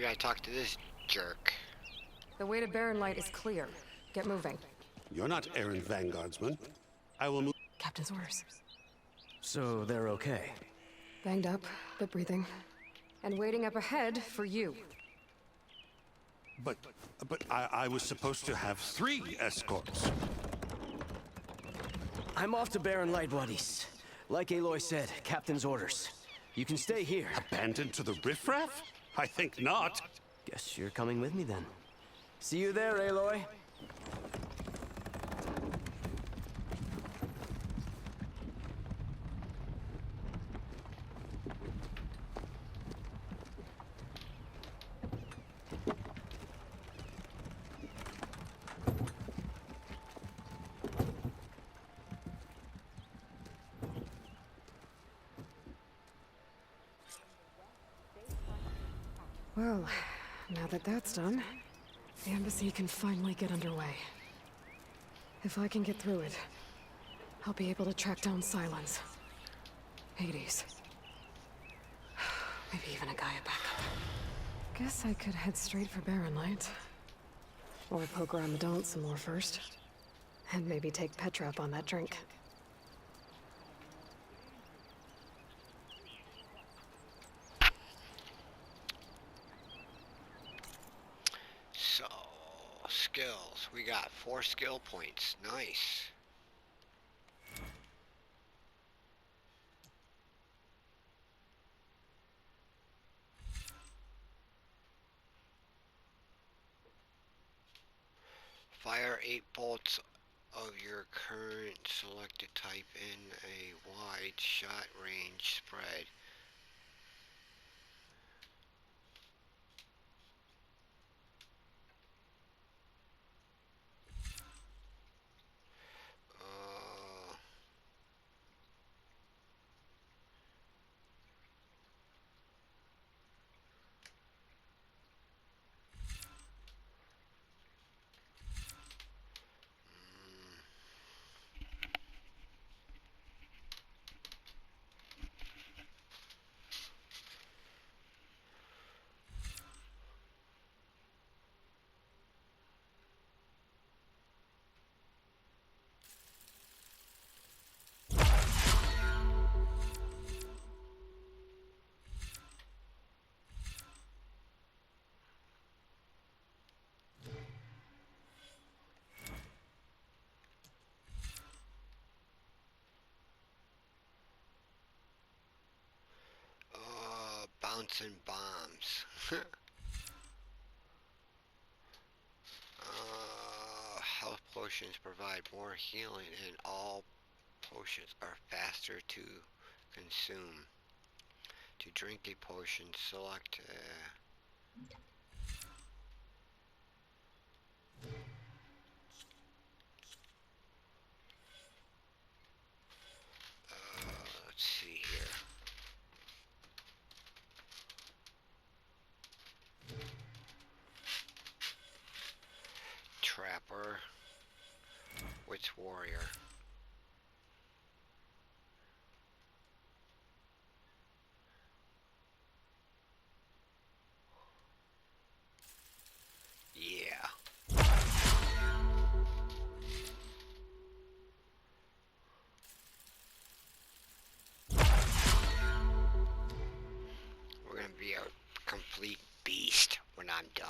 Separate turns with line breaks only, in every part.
We gotta talk to this jerk.
The way to Barren Light is clear. Get moving.
You're not errand vanguardsman. I will move.
Captain's orders.
So they're okay?
Banged up, but breathing. And waiting up ahead for you.
But I was supposed to have 3 escorts.
I'm off to Barren Light, buddies. Like Aloy said, Captain's orders. You can stay here.
Abandoned to the riffraff? I think not.
Guess you're coming with me then. See you there, Aloy.
Well, now that that's done, the embassy can finally get underway. If I can get through it, I'll be able to track down Sylens. Hades. Maybe even a Gaia backup. Guess I could head straight for Barren Light. Or poke around the Daunt some more first. And maybe take Petra up on that drink.
So, skills. We got 4 skill points. Nice. Fire 8 bolts of your current selected type in a wide shot range spread. Bouncing bombs. Health potions provide more healing, and all potions are faster to consume. To drink a potion, select let's see here. Trapper, Witch Warrior. Yeah. We're gonna be a complete beast when I'm done.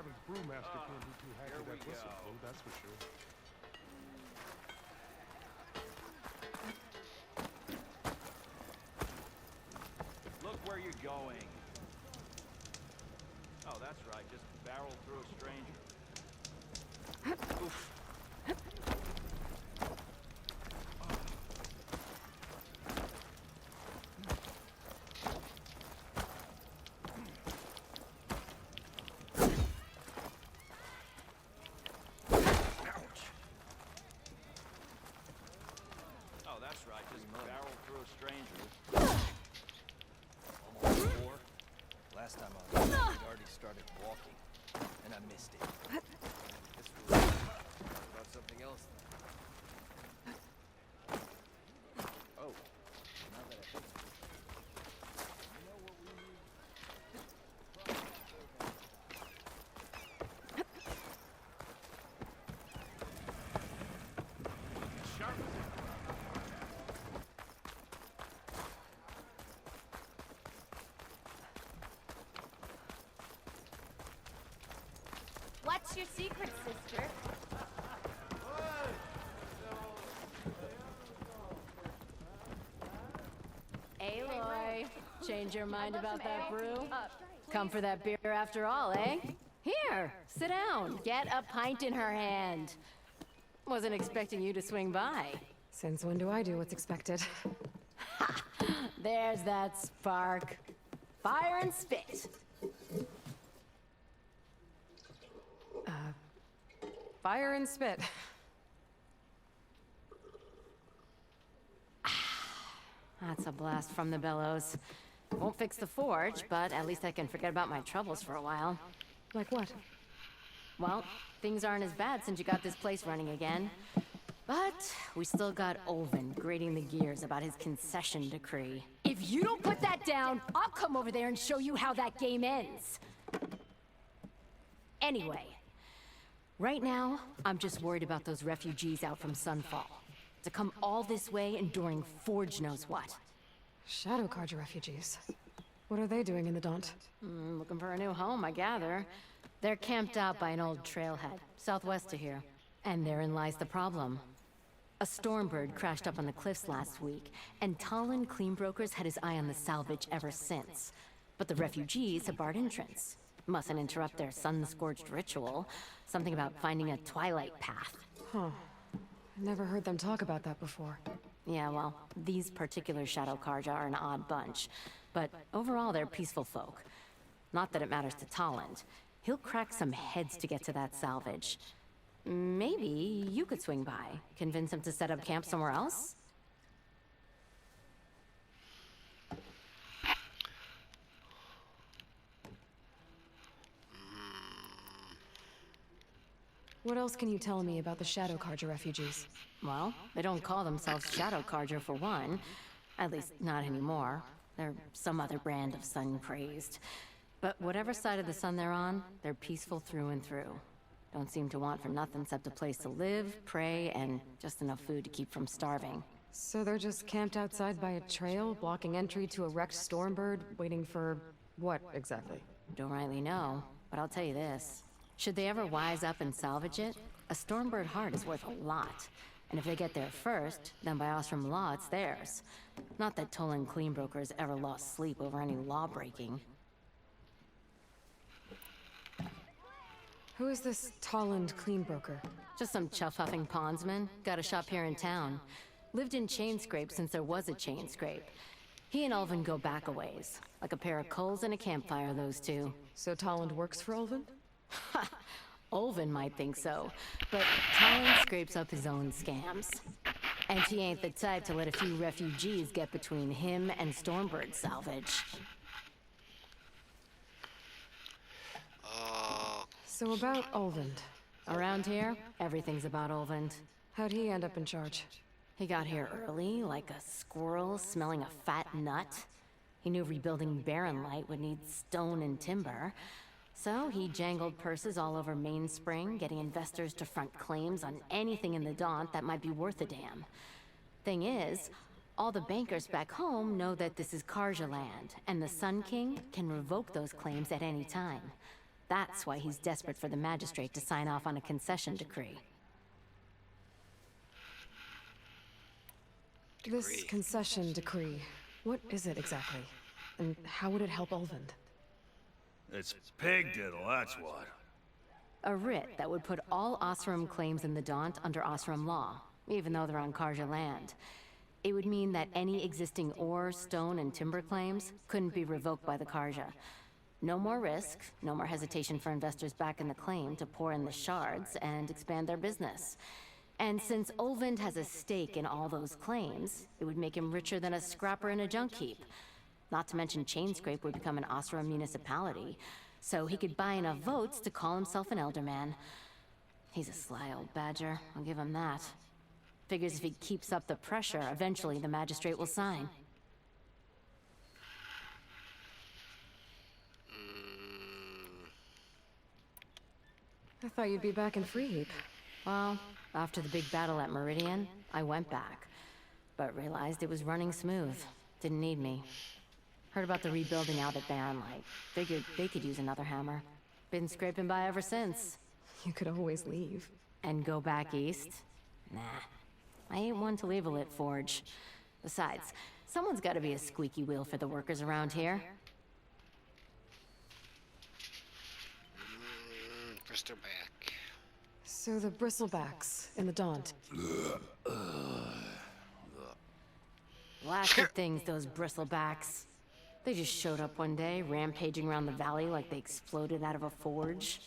Tavern's brewmaster can't be too happy with that whistle, though, that's for sure.
Look where you're going. Oh, that's right. Just barrel through a stranger. Oof. Oh, that's right. Just barrel through a stranger.
Almost 4. Last time I was here, we'd already started walking, and I missed it. Guess we'll talk about something else then. Oh, now that I think of it. You know what we need?
Sharp.
What's your secret, sister?
Aloy, change your mind about that brew? Come for that beer after all, eh? Here, sit down. Get a pint in her hand. Wasn't expecting you to swing by.
Since when do I do what's expected?
There's that spark. Fire and spit.
Fire and spit.
That's a blast from the bellows. Won't fix the forge, but at least I can forget about my troubles for a while.
Like what?
Well, things aren't as bad since you got this place running again. But we still got Olvin grating the gears about his concession decree.
If you don't put that down, I'll come over there and show you how that game ends.
Anyway, right now, I'm just worried about those refugees out from Sunfall. To come all this way enduring Forge knows what.
Shadow Carja refugees. What are they doing in the Daunt?
Looking for a new home, I gather. They're camped out by an old trailhead, southwest of here. And therein lies the problem. A Stormbird crashed up on the cliffs last week, and Talon Cleanbrokers had his eye on the salvage ever since. But the refugees have barred entrance. Mustn't interrupt their sun-scorched ritual. Something about finding a twilight path.
Huh. Never heard them talk about that before.
Yeah, well, these particular Shadow Carja are an odd bunch. But overall, they're peaceful folk. Not that it matters to Talland. He'll crack some heads to get to that salvage. Maybe you could swing by, convince him to set up camp somewhere else?
What else can you tell me about the Shadow Carja refugees?
Well, they don't call themselves Shadow Carja for one. At least, not anymore. They're some other brand of sun-crazed. But whatever side of the sun they're on, they're peaceful through and through. Don't seem to want for nothing except a place to live, pray, and just enough food to keep from starving.
So they're just camped outside by a trail, blocking entry to a wrecked Stormbird, waiting for... what, exactly?
Don't rightly know, but I'll tell you this. Should they ever wise up and salvage it, a Stormbird heart is worth a lot. And if they get there first, then by Ostrom law, it's theirs. Not that Tolan Cleanbrokers ever lost sleep over any law-breaking.
Who is this Talland Cleanbroker?
Just some chuff-huffing pondsman. Got a shop here in town. Lived in Chainscrape since there was a Chainscrape. He and Ulvin go back a ways. Like a pair of coals and a campfire, those two.
So Talland works for Ulvin?
Ha! Ulvin might think so, but Talon scrapes up his own scams. And he ain't the type to let a few refugees get between him and Stormbird salvage.
So about Ulvin.
Around here, everything's about Ulvin.
How'd he end up in charge?
He got here early, like a squirrel smelling a fat nut. He knew rebuilding Barren Light would need stone and timber. So he jangled purses all over Mainspring, getting investors to front claims on anything in the Daunt that might be worth a damn. Thing is, all the bankers back home know that this is Carja land, and the Sun King can revoke those claims at any time. That's why he's desperate for the magistrate to sign off on a concession decree.
This concession decree, what is it exactly? And how would it help Ulvund?
It's pig diddle, that's what.
A writ that would put all Osram claims in the Daunt under Osram law, even though they're on Karja land. It would mean that any existing ore, stone, and timber claims couldn't be revoked by the Karja. No more risk, no more hesitation for investors back in the claim to pour in the shards and expand their business. And since Ulvund has a stake in all those claims, it would make him richer than a scrapper in a junk heap. Not to mention Chainscrape would become an Osram municipality, so he could buy enough votes to call himself an Elderman. He's a sly old badger, I'll give him that. Figures if he keeps up the pressure, eventually the magistrate will sign.
I thought you'd be back in Freeheap.
Well, after the big battle at Meridian, I went back, but realized it was running smooth. Didn't need me. Heard about the rebuilding out at Barren Light. Figured they could use another hammer. Been scraping by ever since.
You could always leave.
And go back east? Nah. I ain't one to leave a lit forge. Besides, someone's gotta be a squeaky wheel for the workers around here.
Bristleback.
So the Bristlebacks in the Daunt.
Blasted things, those bristlebacks. They just showed up one day, rampaging around the valley like they exploded out of a forge.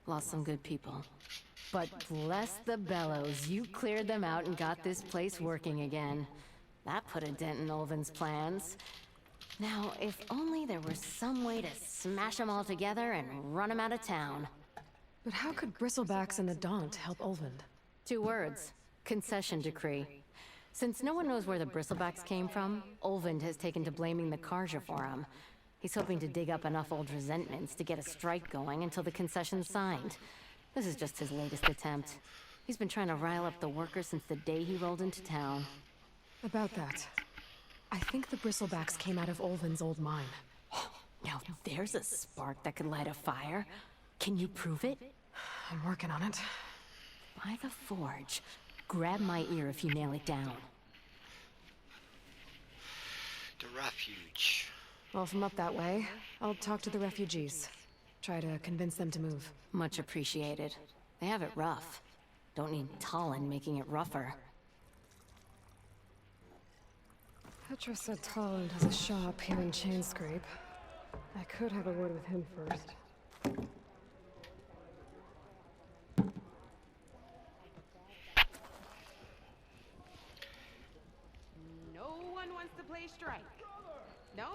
Lost some good people. But bless the bellows, you cleared them out and got this place working again. That put a dent in Ulvund's plans. Now, if only there was some way to smash them all together and run them out of town.
But how could Bristlebacks in the Daunt help Ulvund?
2 words. Concession decree. Since no one knows where the Bristlebacks came from, Ulvund has taken to blaming the Karja for them. He's hoping to dig up enough old resentments to get a strike going until the concession's signed. This is just his latest attempt. He's been trying to rile up the workers since the day he rolled into town.
About that, I think the Bristlebacks came out of Ulvund's old mine.
Now there's a spark that could light a fire. Can you prove it?
I'm working on it.
By the forge. Grab my ear if you nail it down.
The refuge.
Well, from up that way, I'll talk to the refugees. Try to convince them to move.
Much appreciated. They have it rough. Don't need Talon making it rougher.
Petra said Talland has a shop here in Chainscrape. I could have a word with him first.
No one wants to play strike. No?